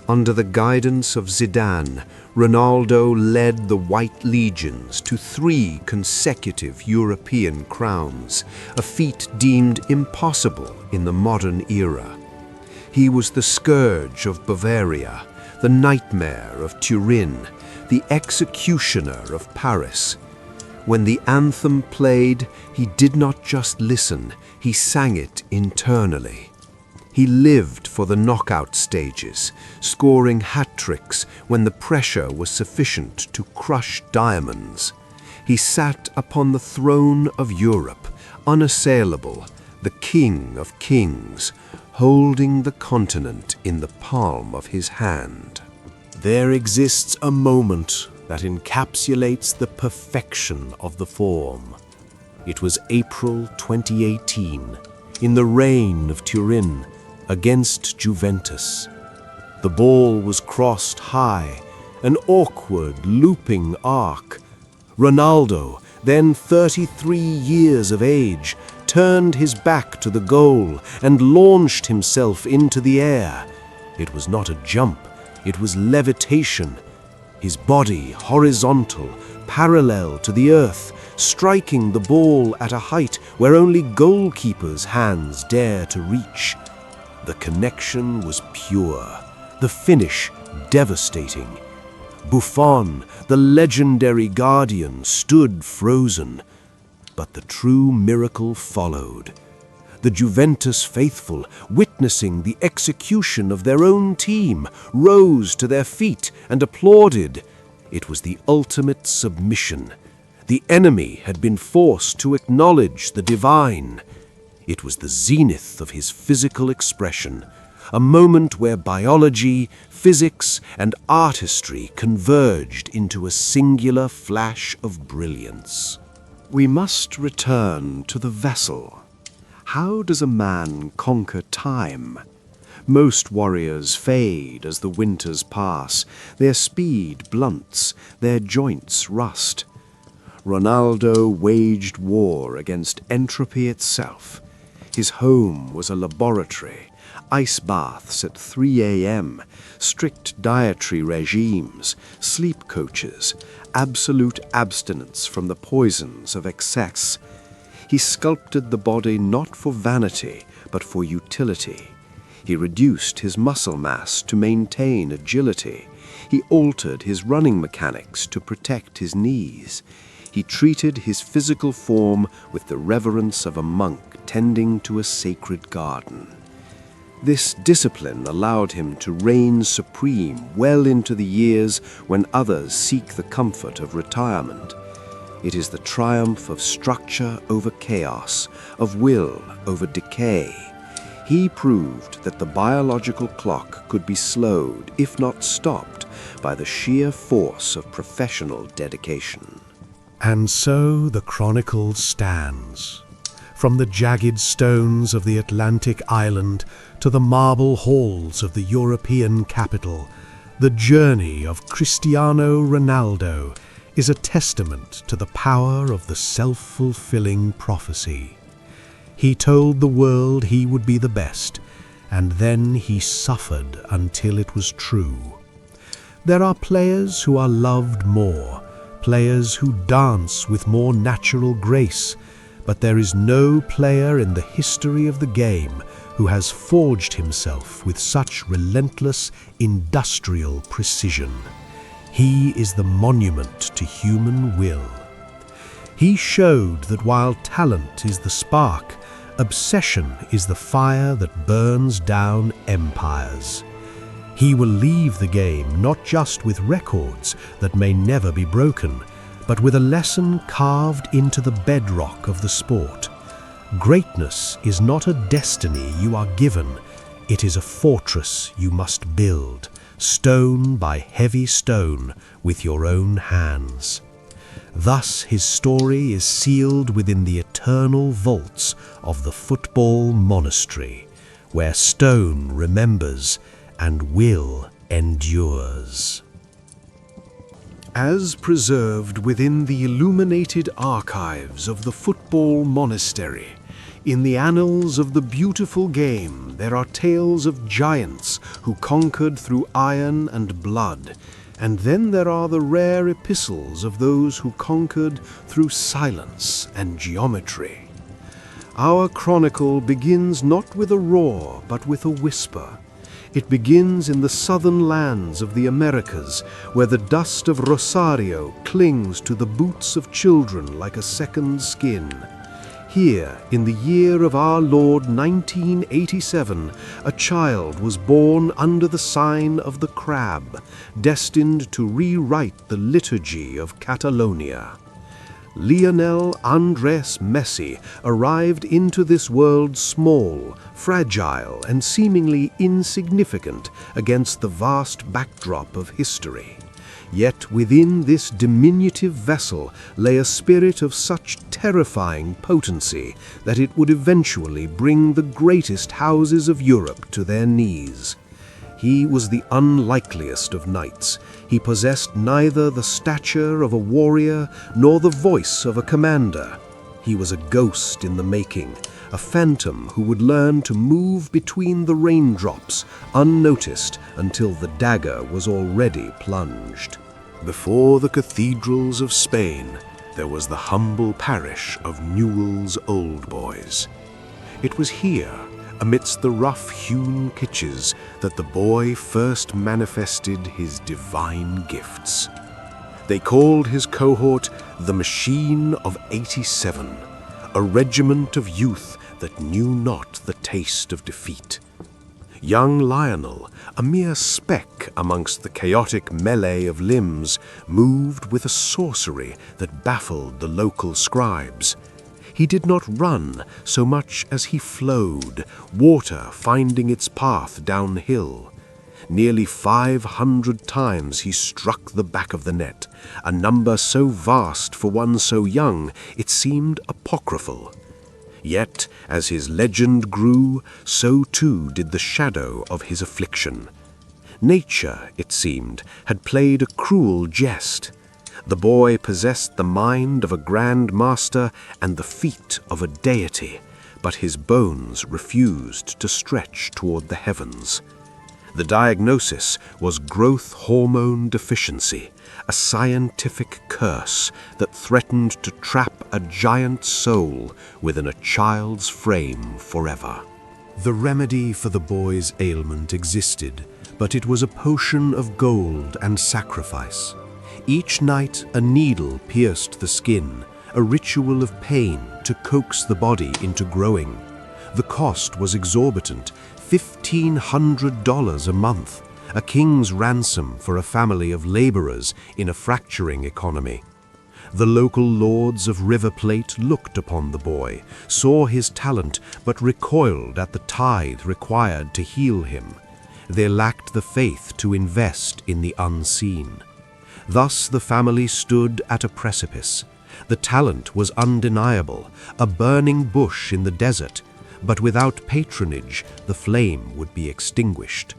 Speaker 2: Under the guidance of Zidane, Ronaldo led the White Legions to 3 consecutive European crowns, a feat deemed impossible in the modern era. He was the scourge of Bavaria, the nightmare of Turin, the executioner of Paris. When the anthem played, he did not just listen, he sang it internally. He lived for the knockout stages, scoring hat-tricks when the pressure was sufficient to crush diamonds. He sat upon the throne of Europe, unassailable, the king of kings, holding the continent in the palm of his hand.
Speaker 1: There exists a moment that encapsulates the perfection of the form. It was April 2018, in the rain of Turin, against Juventus. The ball was crossed high, an awkward, looping arc. Ronaldo, then 33 years of age, turned his back to the goal and launched himself into the air. It was not a jump, it was levitation. His body horizontal, parallel to the earth, striking the ball at a height where only goalkeepers' hands dare to reach. The connection was pure, the finish devastating. Buffon, the legendary guardian, stood frozen. But the true miracle followed. The Juventus faithful, witnessing the execution of their own team, rose to their feet and applauded. It was the ultimate submission. The enemy had been forced to acknowledge the divine. It was the zenith of his physical expression, a moment where biology, physics, and artistry converged into a singular flash of brilliance. We must return to the vessel. How does a man conquer time? Most warriors fade as the winters pass, their speed blunts, their joints rust. Ronaldo waged war against entropy itself. His home was a laboratory, ice baths at 3 a.m., strict dietary regimes, sleep coaches, absolute abstinence from the poisons of excess. He sculpted the body not for vanity, but for utility. He reduced his muscle mass to maintain agility. He altered his running mechanics to protect his knees. He treated his physical form with the reverence of a monk tending to a sacred garden. This discipline allowed him to reign supreme well into the years when others seek the comfort of retirement. It is the triumph of structure over chaos, of will over decay. He proved that the biological clock could be slowed, if not stopped, by the sheer force of professional dedication.
Speaker 2: And so the chronicle stands. From the jagged stones of the Atlantic island to the marble halls of the European capital, the journey of Cristiano Ronaldo is a testament to the power of the self-fulfilling prophecy. He told the world he would be the best, and then he suffered until it was true. There are players who are loved more, players who dance with more natural grace, but there is no player in the history of the game who has forged himself with such relentless industrial precision. He is the monument to human will. He showed that while talent is the spark, obsession is the fire that burns down empires. He will leave the game not just with records that may never be broken, but with a lesson carved into the bedrock of the sport. Greatness is not a destiny you are given, it is a fortress you must build, stone by heavy stone, with your own hands. Thus his story is sealed within the eternal vaults of the Football Monastery, where stone remembers and will endures.
Speaker 1: As preserved within the illuminated archives of the Football Monastery, in the annals of the beautiful game there are tales of giants who conquered through iron and blood, and then there are the rare epistles of those who conquered through silence and geometry. Our chronicle begins not with a roar, but with a whisper. It begins in the southern lands of the Americas, where the dust of Rosario clings to the boots of children like a second skin. Here, in the year of our Lord 1987, a child was born under the sign of the crab, destined to rewrite the liturgy of Catalonia. Lionel Andres Messi arrived into this world small, fragile, and seemingly insignificant against the vast backdrop of history. Yet within this diminutive vessel lay a spirit of such terrifying potency that it would eventually bring the greatest houses of Europe to their knees. He was the unlikeliest of knights. He possessed neither the stature of a warrior nor the voice of a commander. He was a ghost in the making, a phantom who would learn to move between the raindrops, unnoticed until the dagger was already plunged. Before the cathedrals of Spain, there was the humble parish of Newell's Old Boys. It was here, amidst the rough-hewn kitches, that the boy first manifested his divine gifts. They called his cohort the Machine of 87, a regiment of youth that knew not the taste of defeat. Young Lionel, a mere speck amongst the chaotic melee of limbs, moved with a sorcery that baffled the local scribes. He did not run so much as he flowed, water finding its path downhill. Nearly 500 times he struck the back of the net, a number so vast for one so young it seemed apocryphal. Yet, as his legend grew, so too did the shadow of his affliction. Nature, it seemed, had played a cruel jest. The boy possessed the mind of a grand master and the feet of a deity, but his bones refused to stretch toward the heavens. The diagnosis was growth hormone deficiency, a scientific curse that threatened to trap a giant soul within a child's frame forever. The remedy for the boy's ailment existed, but it was a potion of gold and sacrifice. Each night a needle pierced the skin, a ritual of pain to coax the body into growing. The cost was exorbitant, $1,500 a month, a king's ransom for a family of laborers in a fracturing economy.
Speaker 2: The local lords of River Plate looked upon the boy, saw his talent, but recoiled at the tithe required to heal him. They lacked the faith to invest in the unseen. Thus the family stood at a precipice. The talent was undeniable, a burning bush in the desert, but without patronage the flame would be extinguished.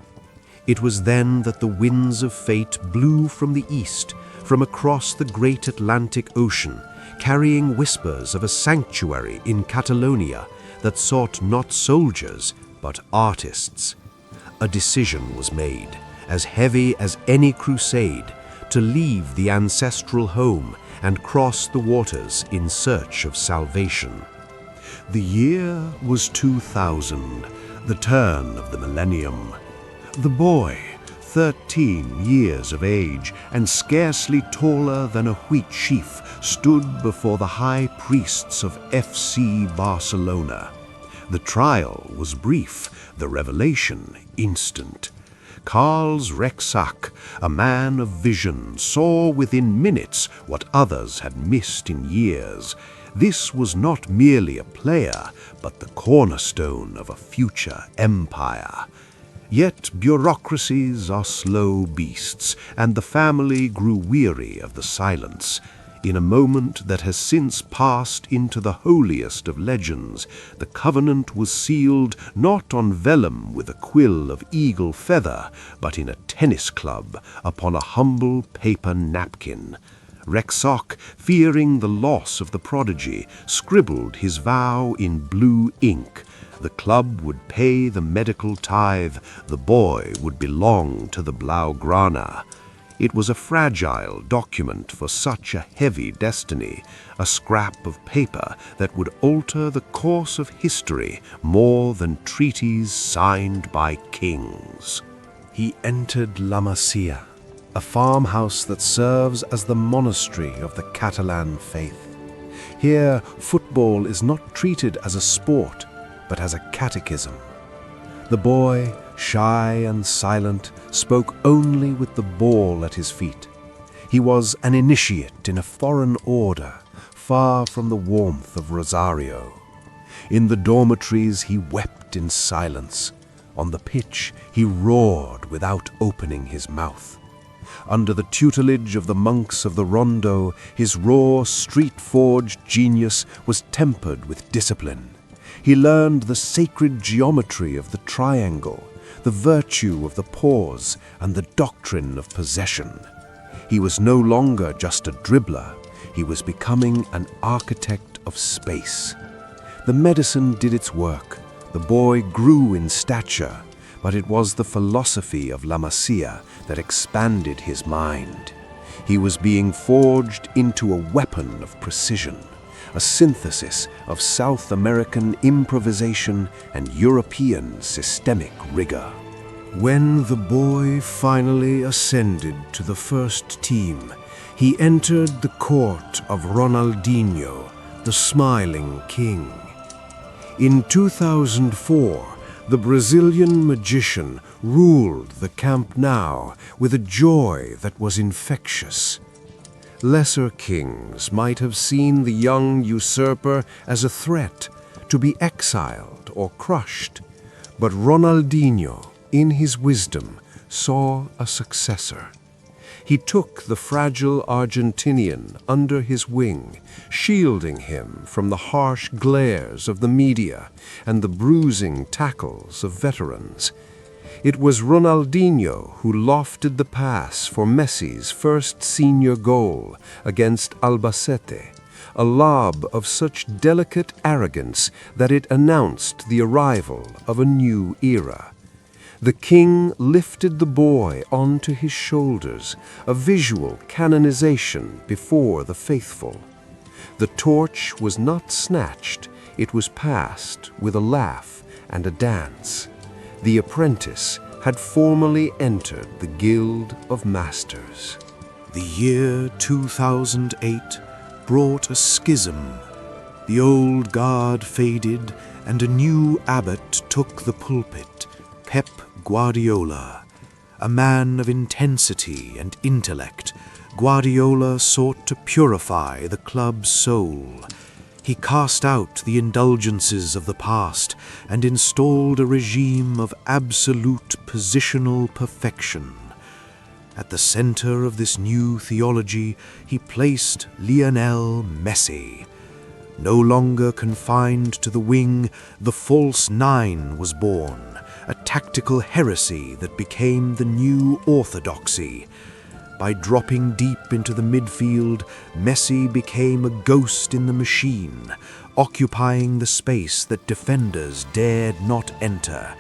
Speaker 2: It was then that the winds of fate blew from the east, from across the great Atlantic Ocean, carrying whispers of a sanctuary in Catalonia that sought not soldiers, but artists. A decision was made, as heavy as any crusade, to leave the ancestral home and cross the waters in search of salvation. The year was 2000, the turn of the millennium. The boy, 13 years of age and scarcely taller than a wheat sheaf, stood before the high priests of FC Barcelona. The trial was brief, the revelation instant. Carl's Rexach, a man of vision, saw within minutes what others had missed in years. This was not merely a player, but the cornerstone of a future empire. Yet bureaucracies are slow beasts, and the family grew weary of the silence. In a moment that has since passed into the holiest of legends, the covenant was sealed not on vellum with a quill of eagle feather, but in a tennis club upon a humble paper napkin. Rexach, fearing the loss of the prodigy, scribbled his vow in blue ink. The club would pay the medical tithe, the boy would belong to the Blaugrana. It was a fragile document for such a heavy destiny, a scrap of paper that would alter the course of history more than treaties signed by kings. He entered La Masia, a farmhouse that serves as the monastery of the Catalan faith. Here, football is not treated as a sport, but as a catechism. The boy, shy and silent, spoke only with the ball at his feet. He was an initiate in a foreign order, far from the warmth of Rosario. In the dormitories he wept in silence. On the pitch he roared without opening his mouth. Under the tutelage of the monks of the Rondo, his raw, street-forged genius was tempered with discipline. He learned the sacred geometry of the triangle, the virtue of the pause, and the doctrine of possession. He was no longer just a dribbler. He was becoming an architect of space. The medicine did its work. The boy grew in stature, but it was the philosophy of La Masia that expanded his mind. He was being forged into a weapon of precision, a synthesis of South American improvisation and European systemic rigor. When the boy finally ascended to the first team, he entered the court of Ronaldinho, the smiling king. In 2004, the Brazilian magician ruled the Camp Nou with a joy that was infectious. Lesser kings might have seen the young usurper as a threat to be exiled or crushed, but Ronaldinho, in his wisdom, saw a successor. He took the fragile Argentinian under his wing, shielding him from the harsh glares of the media and the bruising tackles of veterans. It was Ronaldinho who lofted the pass for Messi's first senior goal against Albacete, a lob of such delicate arrogance that it announced the arrival of a new era. The king lifted the boy onto his shoulders, a visual canonization before the faithful. The torch was not snatched, it was passed with a laugh and a dance. The apprentice had formally entered the Guild of Masters. The year 2008 brought a schism. The old guard faded and a new abbot took the pulpit, Pep Guardiola, a man of intensity and intellect, Guardiola sought to purify the club's soul. He cast out the indulgences of the past and installed a regime of absolute positional perfection. At the center of this new theology, he placed Lionel Messi. No longer confined to the wing, the false nine was born, a tactical heresy that became the new orthodoxy. By dropping deep into the midfield, Messi became a ghost in the machine, occupying the space that defenders dared not enter.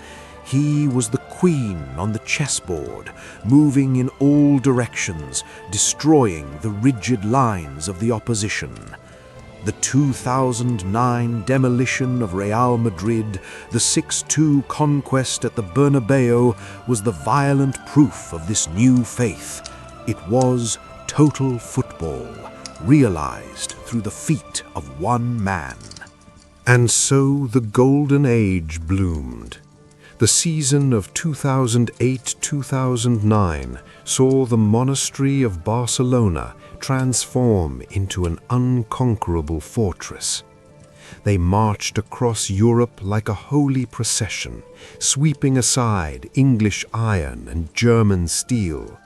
Speaker 2: He was the queen on the chessboard, moving in all directions, destroying the rigid lines of the opposition. The 2009 demolition of Real Madrid, the 6-2 conquest at the Bernabeu, was the violent proof of this new faith. It was total football, realized through the feet of one man.
Speaker 1: And so the golden age bloomed. The season of 2008-2009 saw the monastery of Barcelona transform into an unconquerable fortress. They marched across Europe like a holy procession, sweeping aside English iron and German steel.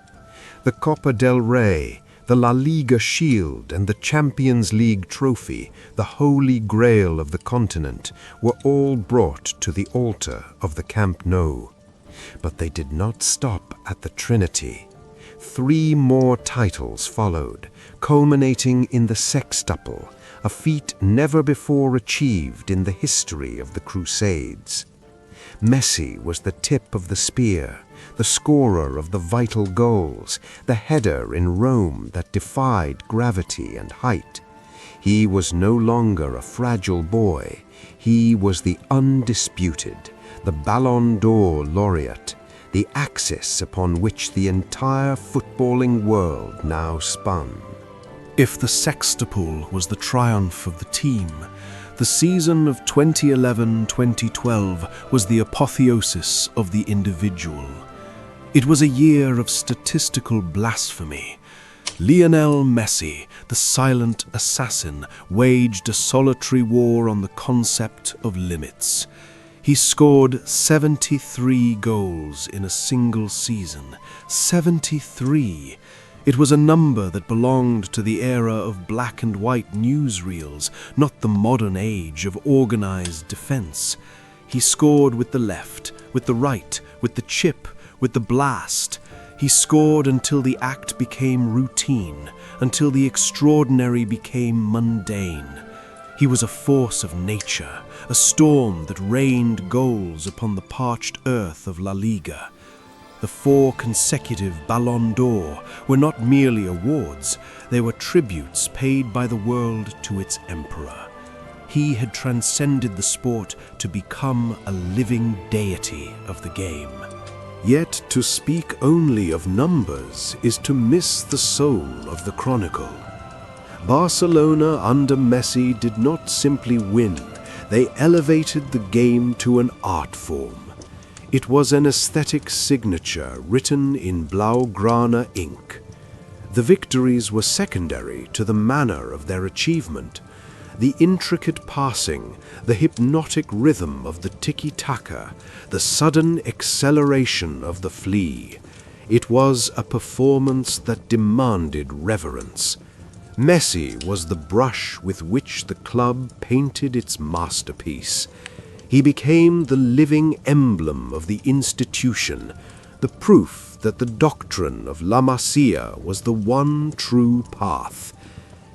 Speaker 1: The Copa del Rey, the La Liga Shield, and the Champions League trophy, the holy grail of the continent, were all brought to the altar of the Camp Nou. But they did not stop at the Trinity. 3 more titles followed, culminating in the sextuple, a feat never before achieved in the history of the Crusades. Messi was the tip of the spear, the scorer of the vital goals, the header in Rome that defied gravity and height. He was no longer a fragile boy. He was the undisputed, the Ballon d'Or laureate, the axis upon which the entire footballing world now spun.
Speaker 2: If the sextuple was the triumph of the team, the season of 2011-2012 was the apotheosis of the individual. It was a year of statistical blasphemy. Lionel Messi, the silent assassin, waged a solitary war on the concept of limits. He scored 73 goals in a single season. 73! It was a number that belonged to the era of black and white newsreels, not the modern age of organized defense. He scored with the left, with the right, with the chip, with the blast. He scored until the act became routine, until the extraordinary became mundane. He was a force of nature, a storm that rained goals upon the parched earth of La Liga. The 4 consecutive Ballon d'Or were not merely awards, they were tributes paid by the world to its emperor. He had transcended the sport to become a living deity of the game.
Speaker 1: Yet to speak only of numbers is to miss the soul of the chronicle. Barcelona under Messi did not simply win, they elevated the game to an art form. It was an aesthetic signature written in Blaugrana ink. The victories were secondary to the manner of their achievement. The intricate passing, the hypnotic rhythm of the tiki-taka, the sudden acceleration of the flea. It was a performance that demanded reverence. Messi was the brush with which the club painted its masterpiece. He became the living emblem of the institution, the proof that the doctrine of La Masia was the one true path.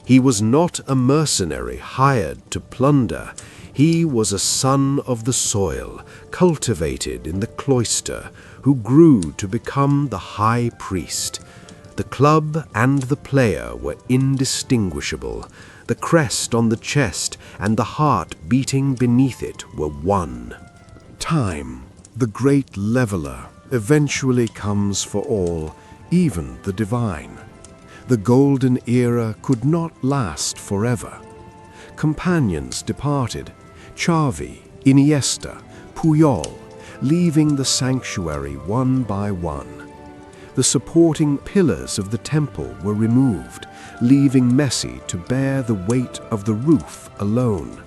Speaker 1: He was not a mercenary hired to plunder. He was a son of the soil, cultivated in the cloister, who grew to become the high priest. The club and the player were indistinguishable. The crest on the chest and the heart beating beneath it were one. Time, the great leveler, eventually comes for all, even the divine. The golden era could not last forever. Companions departed, Xavi, Iniesta, Puyol, leaving the sanctuary one by one. The supporting pillars of the temple were removed, leaving Messi to bear the weight of the roof alone.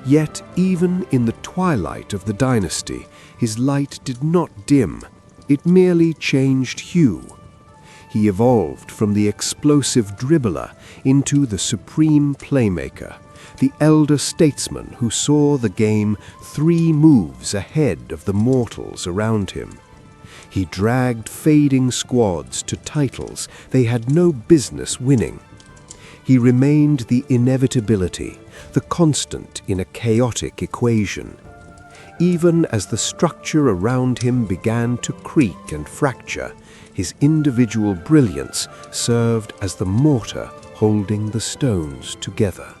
Speaker 1: Yet, even in the twilight of the dynasty, his light did not dim. It merely changed hue. He evolved from the explosive dribbler into the supreme playmaker, the elder statesman who saw the game 3 moves ahead of the mortals around him. He dragged fading squads to titles they had no business winning. He remained the inevitability, the constant in a chaotic equation. Even as the structure around him began to creak and fracture, his individual brilliance served as the mortar holding the stones together.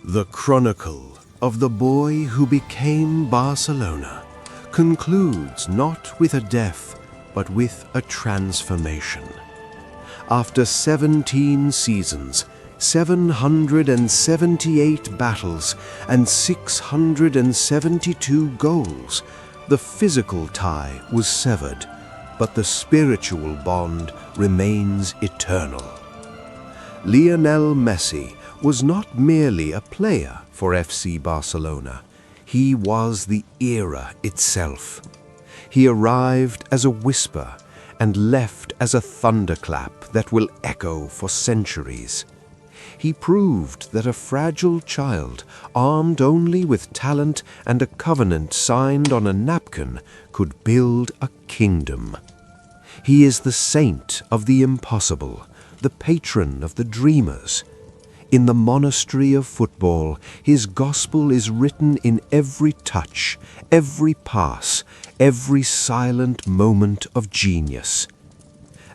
Speaker 2: The chronicle of the boy who became Barcelona concludes not with a death, but with a transformation. After 17 seasons, 778 battles, and 672 goals, the physical tie was severed, but the spiritual bond remains eternal. Lionel Messi was not merely a player for FC Barcelona. He was the era itself. He arrived as a whisper and left as a thunderclap that will echo for centuries. He proved that a fragile child, armed only with talent and a covenant signed on a napkin, could build a kingdom. He is the saint of the impossible, the patron of the dreamers. In the monastery of football, his gospel is written in every touch, every pass, every silent moment of genius.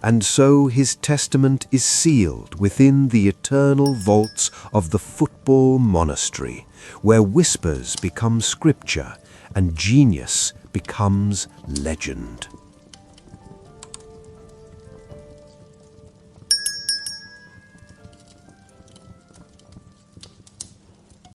Speaker 2: And so his testament is sealed within the eternal vaults of the Football Monastery, where whispers become scripture and genius becomes legend.